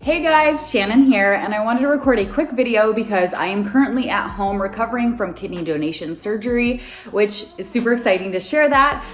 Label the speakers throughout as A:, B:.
A: Hey guys, Shannon here, and I wanted to record a quick video because I am currently at home recovering from kidney donation surgery, which is super exciting to share that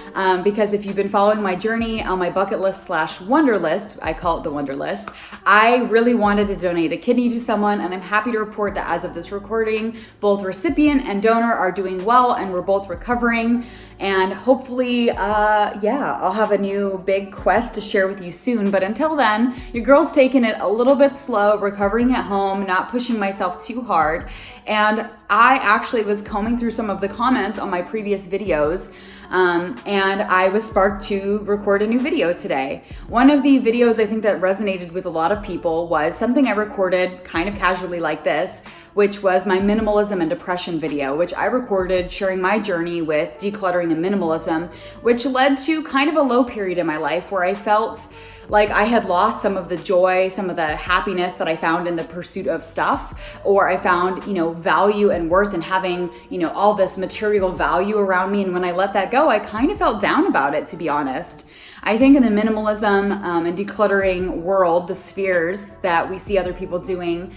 A: because if you've been following my journey on my bucket list slash wonder list, I call it the wonder list, I really wanted to donate a kidney to someone, and I'm happy to report that as of this recording, both recipient and donor are doing well and we're both recovering. And hopefully, I'll have a new big quest to share with you soon. But until then, your girl's taking it a little bit slow, recovering at home, not pushing myself too hard. And I actually was combing through some of the comments on my previous videos, and I was sparked to record a new video today. One of the videos I think that resonated with a lot of people was something I recorded kind of casually like this, which was my minimalism and depression video, which I recorded sharing my journey with decluttering and minimalism, which led to kind of a low period in my life where I felt like I had lost some of the joy, some of the happiness that I found in the pursuit of stuff, or I found, value and worth in having, all this material value around me. And when I let that go, I kind of felt down about it, to be honest. I think in the minimalism and decluttering world, the spheres that we see other people doing,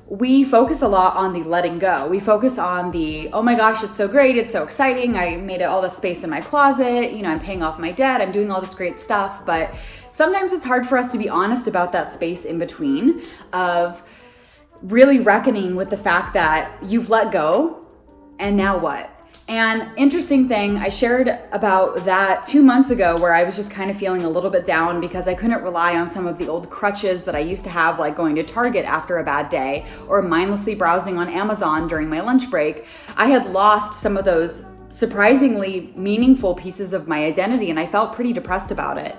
A: we focus a lot on the letting go. We focus on the, oh my gosh, it's so great, it's so exciting, I made all this space in my closet, I'm paying off my debt, I'm doing all this great stuff, but sometimes it's hard for us to be honest about that space in between of really reckoning with the fact that you've let go, and now what? And interesting thing, I shared about that 2 months ago where I was just kind of feeling a little bit down because I couldn't rely on some of the old crutches that I used to have, like going to Target after a bad day or mindlessly browsing on Amazon during my lunch break. I had lost some of those surprisingly meaningful pieces of my identity, and I felt pretty depressed about it.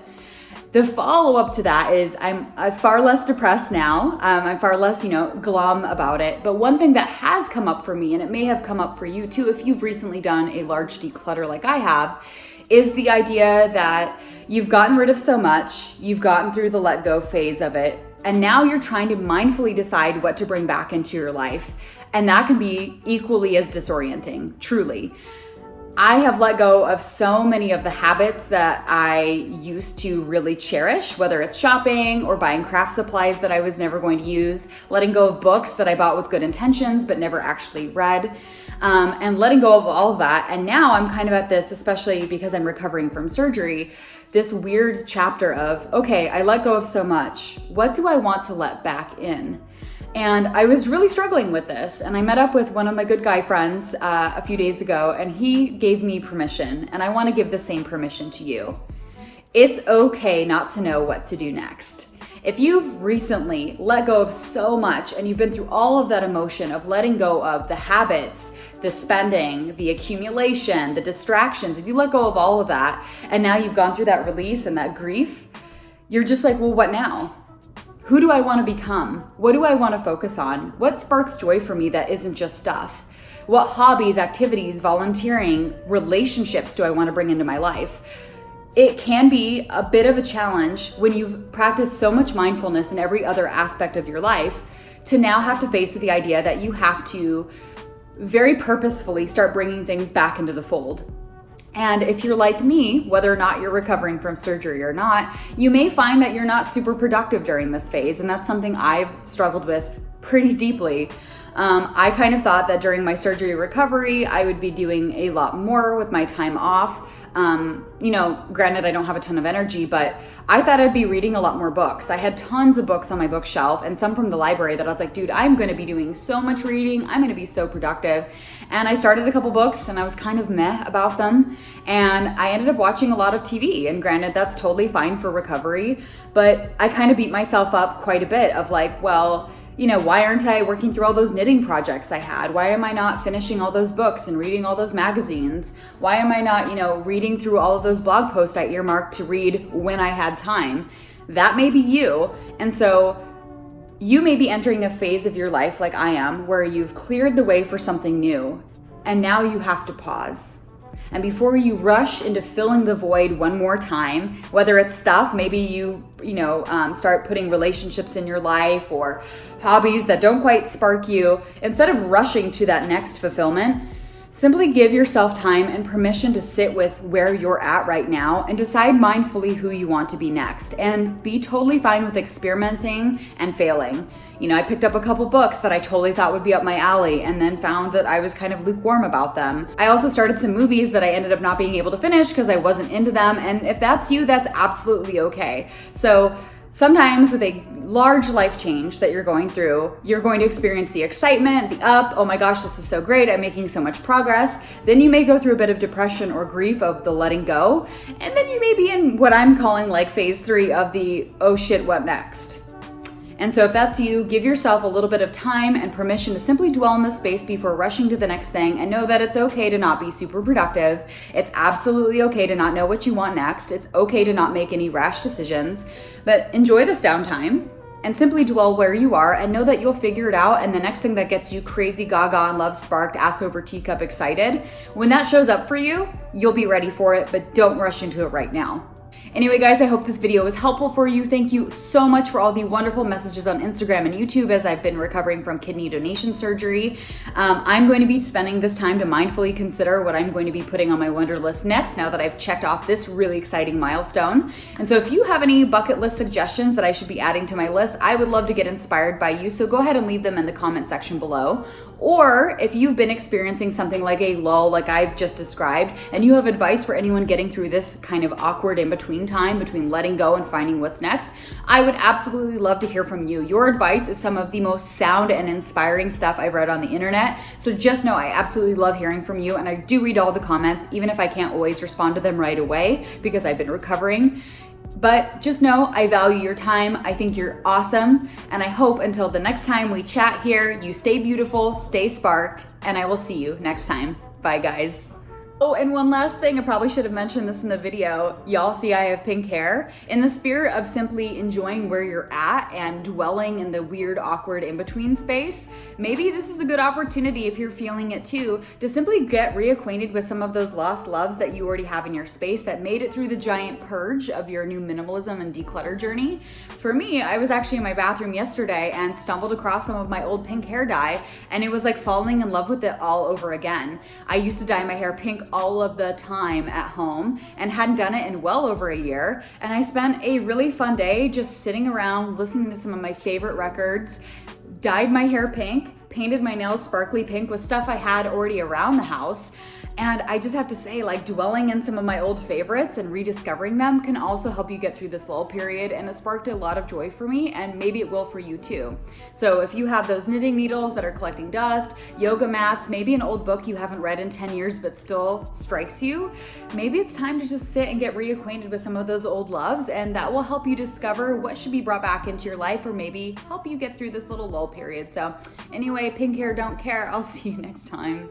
A: The follow-up to that is I'm far less depressed now. I'm far less, glum about it. But one thing that has come up for me, and it may have come up for you too if you've recently done a large declutter like I have, is the idea that you've gotten rid of so much, you've gotten through the let go phase of it, and now you're trying to mindfully decide what to bring back into your life. And that can be equally as disorienting, truly. I have let go of so many of the habits that I used to really cherish, whether it's shopping or buying craft supplies that I was never going to use, letting go of books that I bought with good intentions but never actually read, and letting go of all of that. And now I'm kind of at this, especially because I'm recovering from surgery, this weird chapter of, okay, I let go of so much. What do I want to let back in? And I was really struggling with this, and I met up with one of my good guy friends a few days ago, and he gave me permission, and I want to give the same permission to you. It's okay not to know what to do next. If you've recently let go of so much and you've been through all of that emotion of letting go of the habits, the spending, the accumulation, the distractions, if you let go of all of that and now you've gone through that release and that grief, you're just like, well, what now? Who do I want to become? What do I want to focus on? What sparks joy for me that isn't just stuff? What hobbies, activities, volunteering, relationships do I want to bring into my life? It can be a bit of a challenge when you've practiced so much mindfulness in every other aspect of your life to now have to face with the idea that you have to very purposefully start bringing things back into the fold. And if you're like me, whether or not you're recovering from surgery or not, you may find that you're not super productive during this phase. And that's something I've struggled with pretty deeply. I kind of thought that during my surgery recovery, I would be doing a lot more with my time off. Granted, I don't have a ton of energy, but I thought I'd be reading a lot more books. I had tons of books on my bookshelf and some from the library that I was like, dude, I'm going to be doing so much reading. I'm going to be so productive. And I started a couple books and I was kind of meh about them. And I ended up watching a lot of TV. And granted, that's totally fine for recovery, but I kind of beat myself up quite a bit of like, well, why aren't I working through all those knitting projects I had? Why am I not finishing all those books and reading all those magazines? Why am I not, reading through all of those blog posts I earmarked to read when I had time? That may be you. And so you may be entering a phase of your life like I am, where you've cleared the way for something new, and now you have to pause. And before you rush into filling the void one more time, whether it's stuff, maybe you start putting relationships in your life or hobbies that don't quite spark you, instead of rushing to that next fulfillment, Simply give yourself time and permission to sit with where you're at right now and decide mindfully who you want to be next, and be totally fine with experimenting and failing. I picked up a couple books that I totally thought would be up my alley and then found that I was kind of lukewarm about them. I also started some movies that I ended up not being able to finish because I wasn't into them, and if that's you, that's absolutely okay. So sometimes with a large life change that you're going through, you're going to experience the excitement, the up, oh my gosh, this is so great, I'm making so much progress. Then you may go through a bit of depression or grief of the letting go. And then you may be in what I'm calling like phase 3 of the, oh shit, what next? And so if that's you, give yourself a little bit of time and permission to simply dwell in this space before rushing to the next thing, and know that it's okay to not be super productive. It's absolutely okay to not know what you want next. It's okay to not make any rash decisions, but enjoy this downtime and simply dwell where you are and know that you'll figure it out. And the next thing that gets you crazy gaga and love sparked, ass over teacup excited, when that shows up for you, you'll be ready for it, but don't rush into it right now. Anyway, guys, I hope this video was helpful for you. Thank you so much for all the wonderful messages on Instagram and YouTube as I've been recovering from kidney donation surgery. I'm going to be spending this time to mindfully consider what I'm going to be putting on my wonder list next, now that I've checked off this really exciting milestone. And so if you have any bucket list suggestions that I should be adding to my list, I would love to get inspired by you. So go ahead and leave them in the comment section below. Or if you've been experiencing something like a lull like I've just described, and you have advice for anyone getting through this kind of awkward in-between time between letting go and finding what's next, I would absolutely love to hear from you. Your advice is some of the most sound and inspiring stuff I've read on the internet. So just know I absolutely love hearing from you, and I do read all the comments, even if I can't always respond to them right away because I've been recovering. But just know I value your time. I think you're awesome. And I hope until the next time we chat here, you stay beautiful, stay sparked, and I will see you next time. Bye, guys. Oh, and one last thing, I probably should have mentioned this in the video. Y'all see I have pink hair. In the spirit of simply enjoying where you're at and dwelling in the weird, awkward in-between space, maybe this is a good opportunity, if you're feeling it too, to simply get reacquainted with some of those lost loves that you already have in your space that made it through the giant purge of your new minimalism and declutter journey. For me, I was actually in my bathroom yesterday and stumbled across some of my old pink hair dye, and it was like falling in love with it all over again. I used to dye my hair pink all of the time at home and hadn't done it in well over a year. And I spent a really fun day just sitting around listening to some of my favorite records, dyed my hair pink, painted my nails sparkly pink with stuff I had already around the house. And I just have to say, like, dwelling in some of my old favorites and rediscovering them can also help you get through this lull period, and it sparked a lot of joy for me, and maybe it will for you too. So if you have those knitting needles that are collecting dust, yoga mats, maybe an old book you haven't read in 10 years but still strikes you, maybe it's time to just sit and get reacquainted with some of those old loves, and that will help you discover what should be brought back into your life, or maybe help you get through this little lull period. So anyway, pink hair, don't care. I'll see you next time.